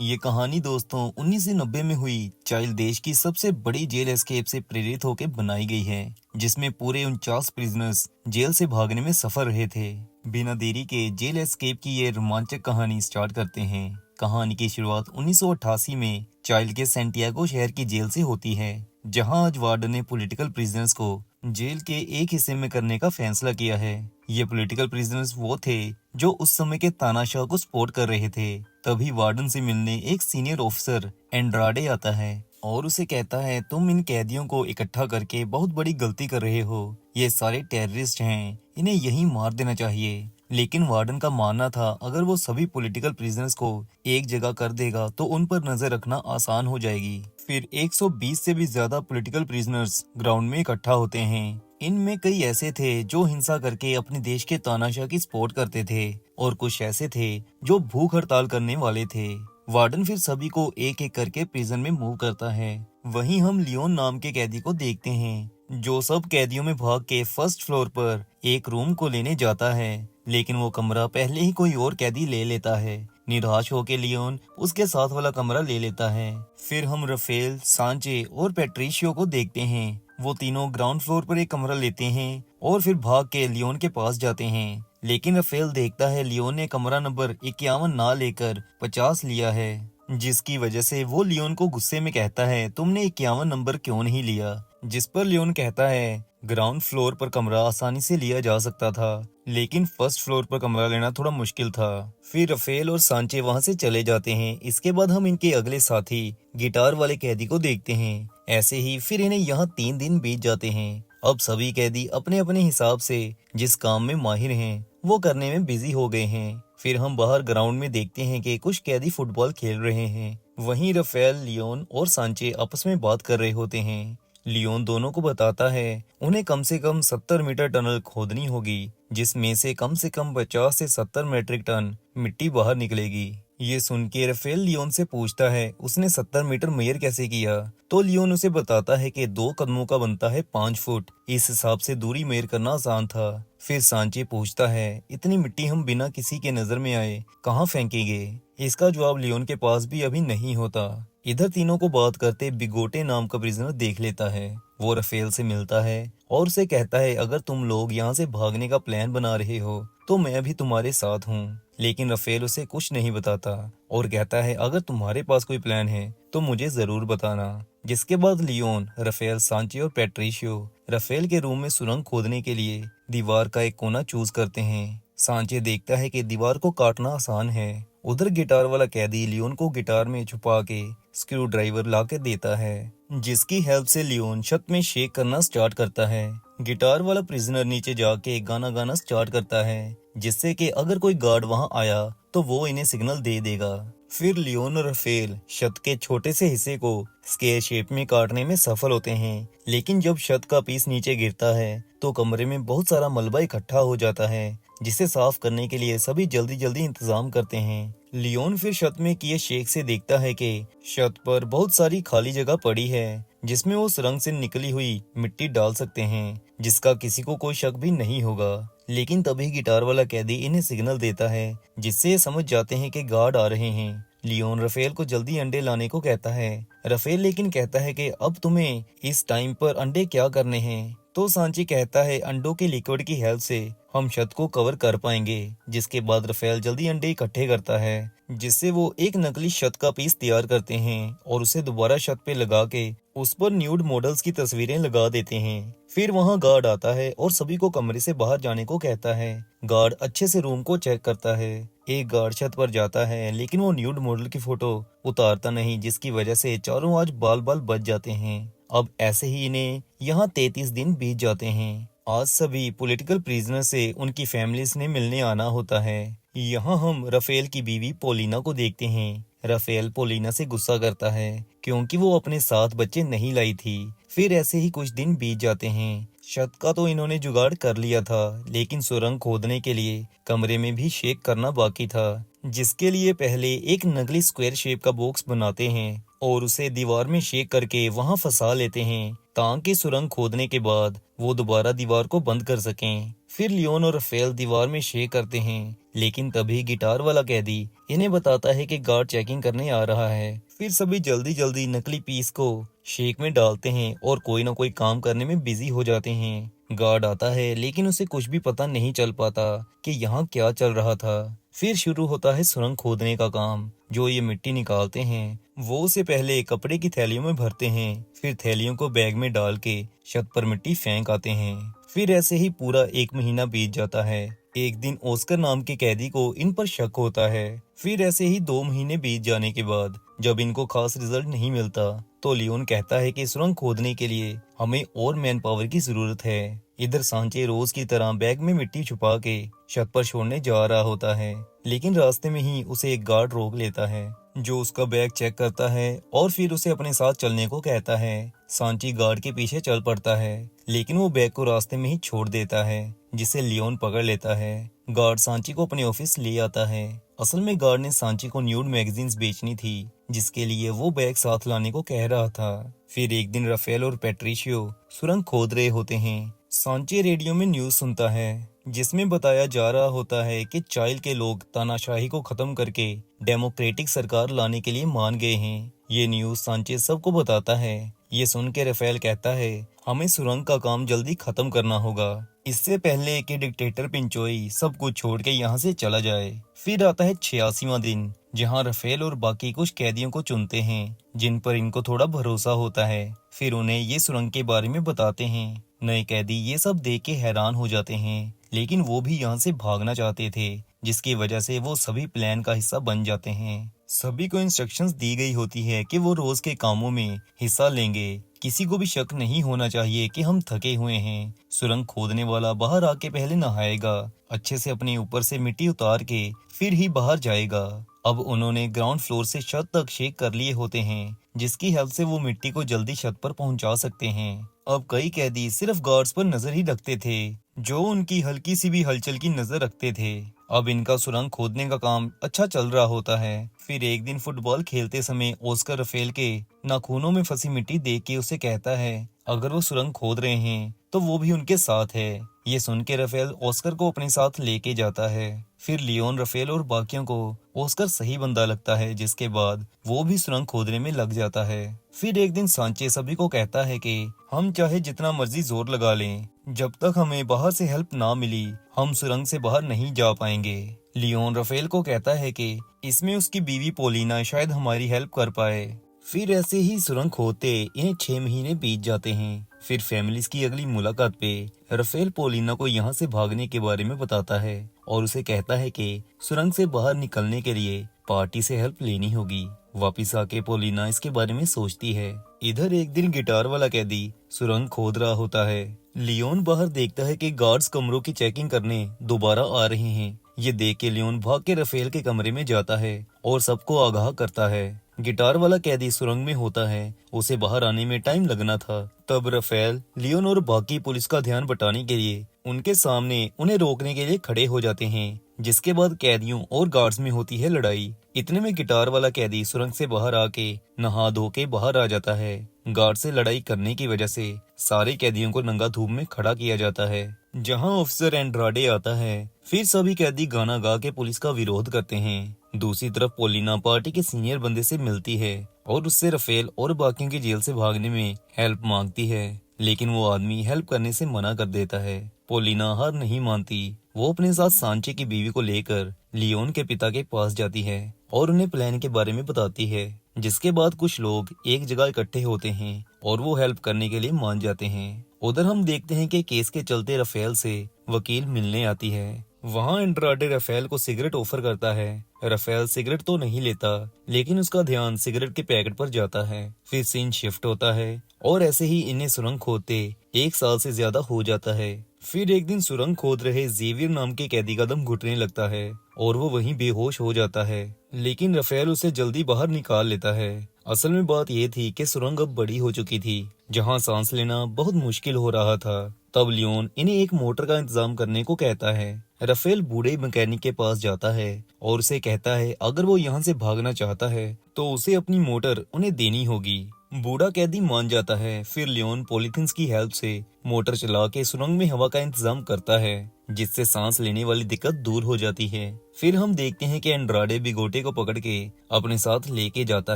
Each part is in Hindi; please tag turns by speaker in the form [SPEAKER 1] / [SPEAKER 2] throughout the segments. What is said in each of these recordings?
[SPEAKER 1] ये कहानी दोस्तों 1990 में हुई चाइल्ड देश की सबसे बड़ी जेल एस्केप से प्रेरित होकर बनाई गई है, जिसमें पूरे 49 प्रिजनर्स जेल से भागने में सफल रहे थे। बिना देरी के जेल एस्केप की ये रोमांचक कहानी स्टार्ट करते हैं। कहानी की शुरुआत 1988 में चाइल्ड के सैंटियागो शहर की जेल से होती है, जहां आज वार्डन ने पॉलिटिकल प्रिजनर्स को जेल के एक हिस्से में करने का फैसला किया है। ये पॉलिटिकल प्रिजनर्स वो थे जो उस समय के तानाशाह को सपोर्ट कर रहे थे। तभी वार्डन से मिलने एक सीनियर ऑफिसर एंड्राडे आता है और उसे कहता है, तुम इन कैदियों को इकट्ठा करके बहुत बड़ी गलती कर रहे हो। ये सारे टेररिस्ट हैं, इन्हें यहीं मार देना चाहिए। लेकिन वार्डन का मानना था, अगर वो सभी पॉलिटिकल प्रिजनर्स को एक जगह कर देगा तो उन पर नजर रखना आसान हो जाएगी। फिर 120 से भी ज्यादा पॉलिटिकल प्रिजनर्स ग्राउंड में इकट्ठा होते हैं। इनमें कई ऐसे थे जो हिंसा करके अपने देश के तानाशाह की सपोर्ट करते थे और कुछ ऐसे थे जो भूख हड़ताल करने वाले थे। वार्डन फिर सभी को एक एक करके प्रिजन में मूव करता है। वहीं हम लियोन नाम के कैदी को देखते हैं, जो सब कैदियों में भाग के फर्स्ट फ्लोर पर एक रूम को लेने जाता है, लेकिन वो कमरा पहले ही कोई और कैदी ले लेता है। निराश होकर लियोन उसके साथ वाला कमरा ले लेता है। फिर हम रफेल, सांचे और पेट्रिशियो को देखते हैं। वो तीनों ग्राउंड फ्लोर पर एक कमरा लेते हैं और फिर भाग के लियोन के पास जाते हैं। लेकिन रफेल देखता है लियोन ने कमरा नंबर 51 ना लेकर 50 लिया है, जिसकी वजह से वो लियोन को गुस्से में कहता है, तुमने 51 नंबर क्यों नहीं लिया। जिस पर लियोन कहता है, ग्राउंड फ्लोर पर कमरा आसानी से लिया जा सकता था, लेकिन फर्स्ट फ्लोर पर कमरा लेना थोड़ा मुश्किल था। फिर रफेल और सांचे वहां से चले जाते हैं। इसके बाद हम इनके अगले साथी गिटार वाले कैदी को देखते हैं। ऐसे ही फिर इन्हें यहाँ 3 दिन बीत जाते हैं। अब सभी कैदी अपने अपने हिसाब से जिस काम में माहिर हैं वो करने में बिजी हो गए हैं। फिर हम बाहर ग्राउंड में देखते हैं कि कुछ कैदी फुटबॉल खेल रहे हैं। वहीं रफेल, लियोन और सांचे आपस में बात कर रहे होते हैं। लियोन दोनों को बताता है उन्हें कम से कम 70 मीटर टनल खोदनी होगी, जिसमें से कम 50 से 70 मीट्रिक टन मिट्टी बाहर निकलेगी। ये सुन के रफेल लियोन से पूछता है, उसने 70 मीटर मेजर कैसे किया। तो लियोन उसे बताता है कि 2 कदमों का बनता है 5 फुट, इस हिसाब से दूरी मेजर करना आसान था। फिर सांचे पूछता है, इतनी मिट्टी हम बिना किसी के नजर में आए कहाँ फेंकेंगे। इसका जवाब लियोन के पास भी अभी नहीं होता। इधर तीनों को बात करते बिगोटे नाम का प्रिजनर देख लेता है। वो रफेल से मिलता है और उसे कहता है, अगर तुम लोग यहाँ से भागने का प्लान बना रहे हो तो मैं भी तुम्हारे साथ हूँ। लेकिन रफेल उसे कुछ नहीं बताता और कहता है, अगर तुम्हारे पास कोई प्लान है तो मुझे जरूर बताना। जिसके बाद लियोन, रफेल, सांचे और पेट्रिशियो रफेल के रूम में सुरंग खोदने के लिए दीवार का एक कोना चूज करते हैं। सांचे देखता है कि दीवार को काटना आसान है। उधर गिटार वाला कैदी लियोन को गिटार में छुपा के स्क्रू ड्राइवर ला के देता है, जिसकी हेल्प से लियोन छत में शेक करना स्टार्ट करता है। गिटार वाला प्रिजनर नीचे जाके गाना गाना स्टार्ट करता है, जिससे कि अगर कोई गार्ड वहां आया तो वो इन्हें सिग्नल दे देगा। फिर लियोन और रफेल छत के छोटे से हिस्से को स्क्वायर शेप में काटने में सफल होते हैं। लेकिन जब छत का पीस नीचे गिरता है तो कमरे में बहुत सारा मलबा इकट्ठा हो जाता है, जिसे साफ करने के लिए सभी जल्दी जल्दी इंतजाम करते हैं। लियोन फिर छत में किए शेक से देखता है कि छत पर बहुत सारी खाली जगह पड़ी है, जिसमें वो सुरंग से निकली हुई मिट्टी डाल सकते हैं, जिसका किसी को कोई शक भी नहीं होगा। लेकिन तभी गिटार वाला कैदी इन्हें सिग्नल देता है, जिससे ये समझ जाते हैं कि गार्ड आ रहे हैं। लियोन रफेल को जल्दी अंडे लाने को कहता है। रफेल लेकिन कहता है कि अब तुम्हें इस टाइम पर अंडे क्या करने हैं। तो सांची कहता है, अंडों के लिक्विड की हेल्प से हम छत को कवर कर पाएंगे। जिसके बाद रफेल जल्दी अंडे इकट्ठे करता है, जिससे वो एक नकली छत का पीस तैयार करते हैं और उसे दोबारा छत पे लगा के उस पर न्यूड मॉडल्स की तस्वीरें लगा देते हैं। फिर वहां गार्ड आता है और सभी को कमरे से बाहर जाने को कहता है। गार्ड अच्छे से रूम को चेक करता है। एक गार्ड छत पर जाता है, लेकिन वो न्यूड मॉडल की फोटो उतारता नहीं, जिसकी वजह से चारों आज बाल बाल बच जाते हैं। अब ऐसे ही इन्हें यहाँ 33 दिन बीत जाते हैं। आज सभी पॉलिटिकल प्रिजनर से उनकी फैमिलीज ने मिलने आना होता है। यहाँ हम रफेल की बीवी पोलिना को देखते हैं। रफेल पोलिना से गुस्सा करता है क्योंकि वो अपने साथ बच्चे नहीं लाई थी। फिर ऐसे ही कुछ दिन बीत जाते हैं। छत का तो इन्होंने जुगाड़ कर लिया था, लेकिन सुरंग खोदने के लिए कमरे में भी शेक करना बाकी था, जिसके लिए पहले एक नकली स्क्वायर शेप का बॉक्स बनाते हैं और उसे दीवार में शेक करके वहां फंसा लेते हैं, ताकि सुरंग खोदने के बाद वो दोबारा दीवार को बंद कर सकें। फिर लियोन और रफेल दीवार में शेक करते हैं, लेकिन तभी गिटार वाला कैदी इन्हें बताता है कि गार्ड चेकिंग करने आ रहा है। फिर सभी जल्दी जल्दी नकली पीस को शेक में डालते हैं और कोई ना कोई काम करने में बिजी हो जाते हैं। गार्ड आता है लेकिन उसे कुछ भी पता नहीं चल पाता कि यहाँ क्या चल रहा था। फिर शुरू होता है सुरंग खोदने का काम। जो ये मिट्टी निकालते हैं वो उसे पहले कपड़े की थैलियों में भरते हैं, फिर थैलियों को बैग में डाल के छत पर मिट्टी फेंक आते हैं। फिर ऐसे ही पूरा 1 महीना बीत जाता है। एक दिन ऑस्कर नाम के कैदी को इन पर शक होता है। फिर ऐसे ही 2 महीने बीत जाने के बाद जब इनको खास रिजल्ट नहीं मिलता तो लियोन कहता है कि सुरंग खोदने के लिए हमें और मैन पावर की जरूरत है। इधर सांचे रोज की तरह बैग में मिट्टी छुपा के छत पर छोड़ने जा रहा होता है, लेकिन रास्ते में ही उसे एक गार्ड रोक लेता है जो उसका बैग चेक करता है और फिर उसे अपने साथ चलने को कहता है। सांची गार्ड के पीछे चल पड़ता है, लेकिन वो बैग को रास्ते में ही छोड़ देता है, जिसे लियोन पकड़ लेता है। गार्ड सांची को अपने ऑफिस ले आता है। असल में गार्ड ने सांची को न्यूड मैगजीन्स बेचनी थी, जिसके लिए वो बैग साथ लाने को कह रहा था। फिर एक दिन राफेल और पैट्रिशियो सुरंग खोद रहे होते हैं। सांची रेडियो में न्यूज सुनता है जिसमें बताया जा रहा होता है कि चाइल के लोग तानाशाही को खत्म करके डेमोक्रेटिक सरकार लाने के लिए मान गए हैं। ये न्यूज सांचे सबको बताता है। ये सुन के राफेल कहता है हमें सुरंग का काम जल्दी खत्म करना होगा, इससे पहले कि डिक्टेटर पिंचोई सब कुछ छोड़ के यहाँ से चला जाए। फिर आता है 86वां दिन, जहाँ राफेल और बाकी कुछ कैदियों को चुनते हैं जिन पर इनको थोड़ा भरोसा होता है। फिर उन्हें ये सुरंग के बारे में बताते हैं। नए कैदी ये सब देख के हैरान हो जाते हैं, लेकिन वो भी यहाँ से भागना चाहते थे, जिसकी वजह से वो सभी प्लान का हिस्सा बन जाते हैं। सभी को इंस्ट्रक्शंस दी गई होती है कि वो रोज के कामों में हिस्सा लेंगे। किसी को भी शक नहीं होना चाहिए कि हम थके हुए हैं। सुरंग खोदने वाला बाहर आके पहले नहाएगा, अच्छे से अपने ऊपर से मिट्टी उतार के फिर ही बाहर जाएगा। अब उन्होंने ग्राउंड फ्लोर से छत तक शेक कर लिए होते हैं, जिसकी हेल्प से वो मिट्टी को जल्दी छत पर पहुंचा सकते हैं। अब कई कैदी सिर्फ गार्ड्स पर नजर ही रखते थे, जो उनकी हल्की सी भी हलचल की नजर रखते थे। अब इनका सुरंग खोदने का काम अच्छा चल रहा होता है। फिर एक दिन फुटबॉल खेलते समय ऑस्कर राफेल के नाखूनों में फंसी मिट्टी देख के उसे कहता है अगर वो सुरंग खोद रहे हैं तो वो भी उनके साथ है। ये सुन के राफेल ऑस्कर को अपने साथ लेके जाता है। फिर लियोन, राफेल और बाकियों को ऑस्कर सही बंदा लगता है, जिसके बाद वो भी सुरंग खोदने में लग जाता है। फिर एक दिन सांचे सभी को कहता है कि हम चाहे जितना मर्जी जोर लगा लें, जब तक हमें बाहर से हेल्प ना मिली हम सुरंग से बाहर नहीं जा पाएंगे। लियोन राफेल को कहता है कि इसमें उसकी बीवी पोलिना शायद हमारी हेल्प कर पाए। फिर ऐसे ही सुरंग खोदते इन्हें 6 महीने बीत जाते हैं। फिर फैमिलीज की अगली मुलाकात पे राफेल पोलिना को यहाँ से भागने के बारे में बताता है और उसे कहता है कि सुरंग से बाहर निकलने के लिए पार्टी से हेल्प लेनी होगी। वापिस आके पोलिना इसके बारे में सोचती है। इधर एक दिन गिटार वाला कैदी सुरंग खोद रहा होता है। लियोन बाहर देखता है कि गार्ड्स कमरों की चेकिंग करने दोबारा आ रहे हैं। ये देख के लियोन भाग के राफेल के कमरे में जाता है और सबको आगाह करता है। गिटार वाला कैदी सुरंग में होता है, उसे बाहर आने में टाइम लगना था। तब राफेल, लियोन और बाकी पुलिस का ध्यान बटाने के लिए उनके सामने उन्हें रोकने के लिए खड़े हो जाते हैं, जिसके बाद कैदियों और गार्ड्स में होती है लड़ाई। इतने में गिटार वाला कैदी सुरंग से बाहर आके नहा धो के बाहर आ जाता है। गार्ड से लड़ाई करने की वजह से सारे कैदियों को नंगा धूप में खड़ा किया जाता है, जहां ऑफिसर एंड्राडे आता है। फिर सभी कैदी गाना गा के पुलिस का विरोध करते हैं। दूसरी तरफ पोलिना पार्टी के सीनियर बंदे से मिलती है और उससे राफेल और बाकियों की जेल से भागने में हेल्प मांगती है, लेकिन वो आदमी हेल्प करने से मना कर देता है। पोलिना हार नहीं मानती। वो अपने साथ सांचे की बीवी को लेकर लियोन के पिता के पास जाती है और उन्हें प्लान के बारे में बताती है, जिसके बाद कुछ लोग एक जगह इकट्ठे होते हैं और वो हेल्प करने के लिए मान जाते हैं। उधर हम देखते हैं कि केस के चलते राफेल से वकील मिलने आती है। वहाँ एंड्राडे राफेल को सिगरेट ऑफर करता है। राफेल सिगरेट तो नहीं लेता, लेकिन उसका ध्यान सिगरेट के पैकेट पर जाता है। फिर सीन शिफ्ट होता है और ऐसे ही इन्हें सुरंग खोदते 1 साल से ज्यादा हो जाता है। फिर एक दिन सुरंग खोद रहे जेवियर नाम के कैदी का दम घुटने लगता है और वो वहीं बेहोश हो जाता है, लेकिन राफेल उसे जल्दी बाहर निकाल लेता है। असल में बात ये थी कि सुरंग अब बड़ी हो चुकी थी, जहाँ सांस लेना बहुत मुश्किल हो रहा था। तब लियोन इन्हें एक मोटर का इंतजाम करने को कहता है। राफेल बूढ़े मैकेनिक के पास जाता है और उसे कहता है अगर वो यहाँ से भागना चाहता है तो उसे अपनी मोटर उन्हें देनी होगी। बूढ़ा कैदी मान जाता है। फिर लियोन पॉलीथिन्स की हेल्प से मोटर चला के सुरंग में हवा का इंतजाम करता है, जिससे सांस लेने वाली दिक्कत दूर हो जाती है। फिर हम देखते हैं कि एंड्राडे बिगोटे को पकड़ के अपने साथ लेके जाता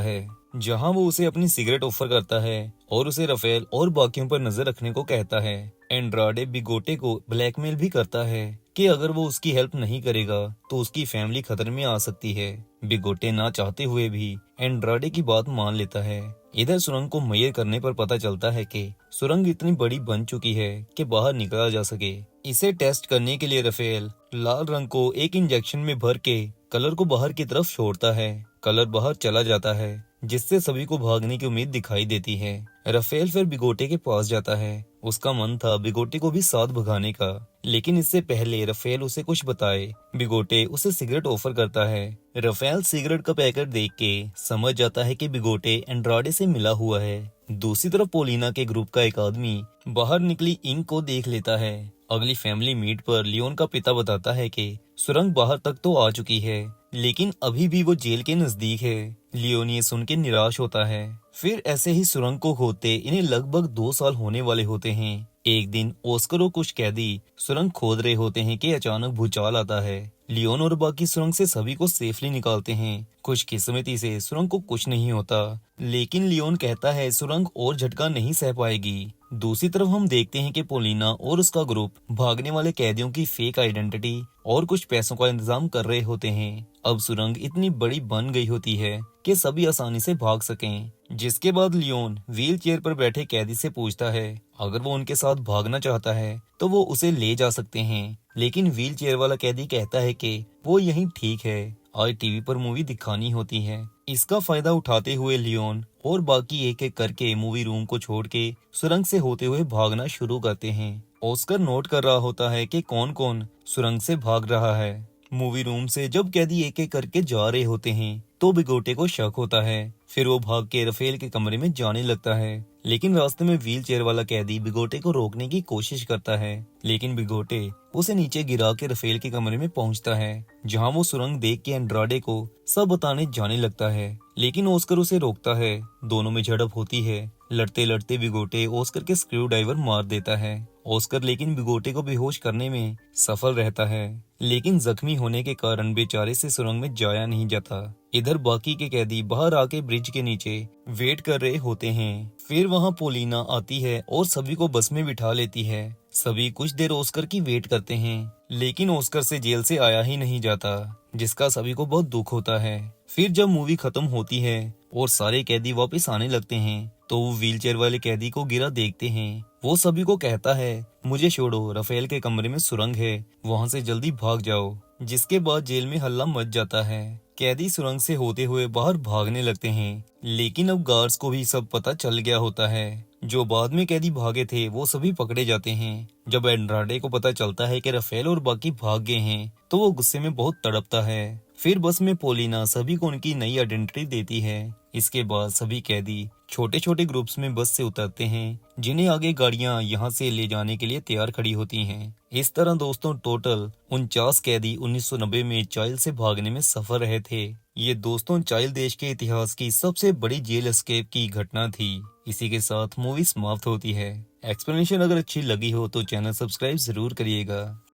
[SPEAKER 1] है, जहां वो उसे अपनी सिगरेट ऑफर करता है और उसे राफेल और बाकियों पर नजर रखने को कहता है। एंड्राडे बिगोटे को ब्लैकमेल भी करता है कि अगर वो उसकी हेल्प नहीं करेगा तो उसकी फैमिली खतरे में आ सकती है। बिगोटे ना चाहते हुए भी एंड्राडे की बात मान लेता है। इधर सुरंग को मैयर करने पर पता चलता है कि सुरंग इतनी बड़ी बन चुकी है कि बाहर निकला जा सके। इसे टेस्ट करने के लिए राफेल लाल रंग को एक इंजेक्शन में भर के कलर को बाहर की तरफ छोड़ता है। कलर बाहर चला जाता है, जिससे सभी को भागने की उम्मीद दिखाई देती है। राफेल फिर बिगोटे के पास जाता है। उसका मन था बिगोटे को भी साथ भगाने का, लेकिन इससे पहले राफेल उसे कुछ बताए, बिगोटे उसे सिगरेट ऑफर करता है। राफेल सिगरेट का पैकेट देख के समझ जाता है कि बिगोटे एंड्राडे से मिला हुआ है। दूसरी तरफ पोलिना के ग्रुप का एक आदमी बाहर निकली इंक को देख लेता है। अगली फैमिली मीट पर लियोन का पिता बताता है कि सुरंग बाहर तक तो आ चुकी है, लेकिन अभी भी वो जेल के नजदीक है। लियोन ये सुन के निराश होता है। फिर ऐसे ही सुरंग को खोदते इन्हें लगभग 2 साल होने वाले होते हैं। एक दिन ऑस्कर और कुछ कैदी सुरंग खोद रहे होते हैं कि अचानक भूचाल आता है। लियोन और बाकी सुरंग से सभी को सेफली निकालते हैं। खुशकिस्मती से सुरंग को कुछ नहीं होता, लेकिन लियोन कहता है सुरंग और झटका नहीं सह पाएगी। दूसरी तरफ हम देखते हैं कि पोलिना और उसका ग्रुप भागने वाले कैदियों की फेक आइडेंटिटी और कुछ पैसों का इंतजाम कर रहे होते हैं। अब सुरंग इतनी बड़ी बन गई होती है कि सभी आसानी से भाग सकें। जिसके बाद लियोन व्हील चेयर पर बैठे कैदी से पूछता है अगर वो उनके साथ भागना चाहता है तो वो उसे ले जा सकते हैं, लेकिन व्हील चेयर वाला कैदी कहता है कि वो यहीं ठीक है, आज टीवी पर मूवी दिखानी होती है। इसका फायदा उठाते हुए लियोन और बाकी एक एक करके मूवी रूम को छोड़ के सुरंग से होते हुए भागना शुरू करते हैं। ऑस्कर नोट कर रहा होता है कि कौन कौन सुरंग से भाग रहा है। मूवी रूम से जब कैदी एक एक करके जा रहे होते हैं तो बिगोटे को शक होता है। फिर वो भाग के राफेल के कमरे में जाने लगता है, लेकिन रास्ते में व्हील चेयर वाला कैदी बिगोटे को रोकने की कोशिश करता है, लेकिन बिगोटे उसे नीचे गिरा के राफेल के कमरे में पहुंचता है, जहां वो सुरंग देख के एंड्राडे को सब बताने जाने लगता है, लेकिन ऑस्कर उसे रोकता है। दोनों में झड़प होती है। लड़ते लड़ते बिगोटे ऑस्कर के स्क्रू ड्राइवर मार देता है। ऑस्कर लेकिन बिगोटे को बेहोश करने में सफल रहता है, लेकिन जख्मी होने के कारण बेचारे से सुरंग में जाया नहीं जाता। इधर बाकी के कैदी बाहर आके ब्रिज के नीचे वेट कर रहे होते हैं। फिर वहां पोलिना आती है और सभी को बस में बिठा लेती है। सभी कुछ देर ऑस्कर की वेट करते हैं, लेकिन ऑस्कर से जेल से आया ही नहीं जाता, जिसका सभी को बहुत दुख होता है। फिर जब मूवी खत्म होती है और सारे कैदी वापस आने लगते हैं तो वो व्हीलचेयर वाले कैदी को गिरा देखते हैं। वो सभी को कहता है मुझे छोड़ो, राफेल के कमरे में सुरंग है, वहां से जल्दी भाग जाओ। जिसके बाद जेल में हल्ला मच जाता है। कैदी सुरंग से होते हुए बाहर भागने लगते हैं, लेकिन अब गार्ड्स को भी सब पता चल गया होता है। जो बाद में कैदी भागे थे वो सभी पकड़े जाते हैं। जब एंड्राडे को पता चलता है कि राफेल और बाकी भाग गए हैं तो वो गुस्से में बहुत तड़पता है। फिर बस में पोलिना सभी को उनकी नई आइडेंटिटी देती है। इसके बाद सभी कैदी छोटे छोटे ग्रुप्स में बस से उतरते हैं, जिन्हें आगे गाड़ियां यहां से ले जाने के लिए तैयार खड़ी होती हैं। इस तरह दोस्तों टोटल 49 कैदी 1990 में चाइल्ड से भागने में सफल रहे थे। ये दोस्तों चाइल्ड देश के इतिहास की सबसे बड़ी जेल एस्केप की घटना थी। इसी के साथ मूवी समाप्त होती है। एक्सप्लेनेशन अगर अच्छी लगी हो तो चैनल सब्सक्राइब जरूर करिएगा।